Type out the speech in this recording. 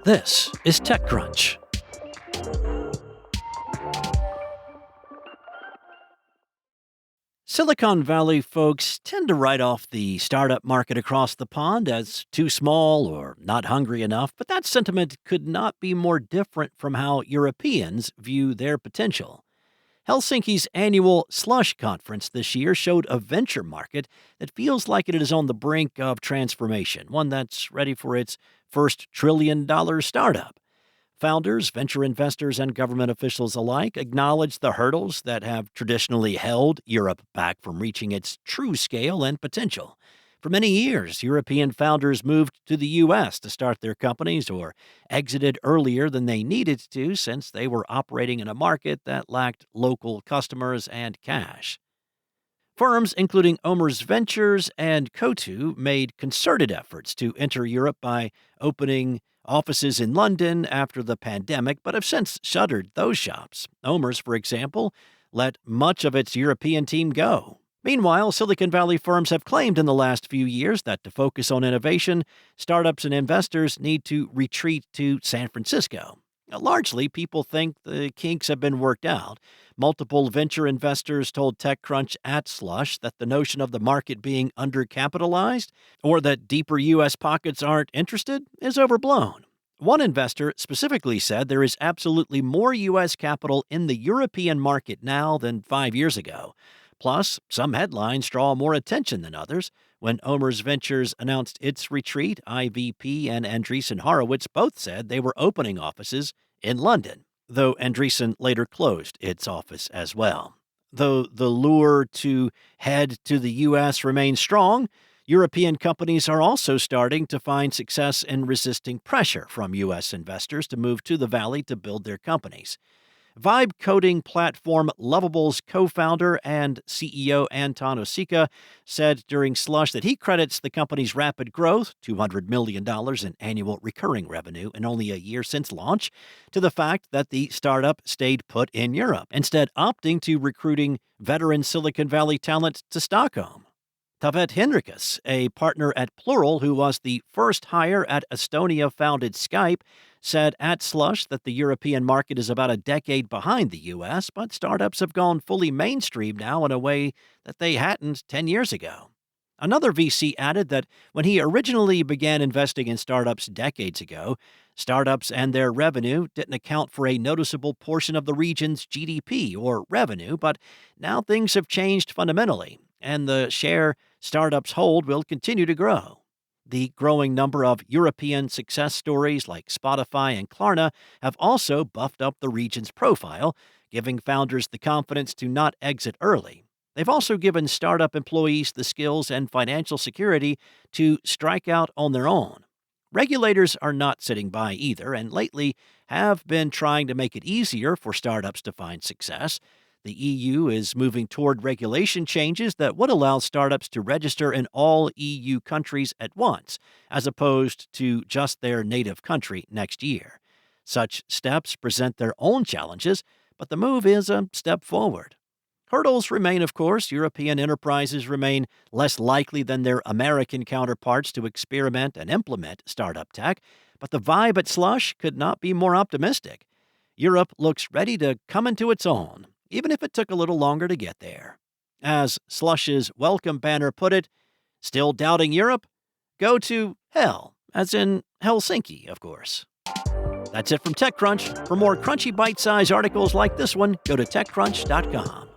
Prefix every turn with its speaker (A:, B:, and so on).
A: This is TechCrunch. Silicon Valley folks tend to write off the startup market across the pond as too small or not hungry enough, but that sentiment could not be more different from how Europeans view their potential. Helsinki's annual Slush conference this year showed a venture market that feels like it is on the brink of transformation, one that's ready for its first $1 trillion startup. Founders, venture investors, and government officials alike acknowledge the hurdles that have traditionally held Europe back from reaching its true scale and potential. For many years, European founders moved to the U.S. to start their companies or exited earlier than they needed to since they were operating in a market that lacked local customers and cash. Firms including Omer's Ventures and Cotu made concerted efforts to enter Europe by opening offices in London after the pandemic, but have since shuttered those shops. Omer's, for example, let much of its European team go. Meanwhile, Silicon Valley firms have claimed in the last few years that to focus on innovation, startups and investors need to retreat to San Francisco. Largely, people think the kinks have been worked out. Multiple venture investors told TechCrunch at Slush that the notion of the market being undercapitalized or that deeper U.S. pockets aren't interested is overblown. One investor specifically said there is absolutely more U.S. capital in the European market now than 5 years ago. Plus, some headlines draw more attention than others. When Omer's Ventures announced its retreat, IVP and Andreessen Horowitz both said they were opening offices in London, though Andreessen later closed its office as well. Though the lure to head to the U.S. remains strong, European companies are also starting to find success in resisting pressure from U.S. investors to move to the Valley to build their companies. Vibe coding platform Lovable's co-founder and CEO Anton Osika said during Slush that he credits the company's rapid growth, $200 million in annual recurring revenue in only a year since launch, to the fact that the startup stayed put in Europe, instead opting to recruiting veteran Silicon Valley talent to Stockholm. Tavet Henrikus, a partner at Plural who was the first hire at Estonia-founded Skype, said at Slush that the European market is about a decade behind the U.S., but startups have gone fully mainstream now in a way that they hadn't 10 years ago. Another VC added that when he originally began investing in startups decades ago, startups and their revenue didn't account for a noticeable portion of the region's GDP or revenue, but now things have changed fundamentally, and the share startups hold will continue to grow. The growing number of European success stories like Spotify and Klarna have also buffed up the region's profile, giving founders the confidence to not exit early. They've also given startup employees the skills and financial security to strike out on their own. Regulators are not sitting by either, and lately have been trying to make it easier for startups to find success. The EU is moving toward regulation changes that would allow startups to register in all EU countries at once, as opposed to just their native country next year. Such steps present their own challenges, but the move is a step forward. Hurdles remain, of course. European enterprises remain less likely than their American counterparts to experiment and implement startup tech, but the vibe at Slush could not be more optimistic. Europe looks ready to come into its own, even if it took a little longer to get there. As Slush's welcome banner put it, still doubting Europe? Go to hell, as in Helsinki, of course. That's it from TechCrunch. For more crunchy bite-sized articles like this one, go to TechCrunch.com.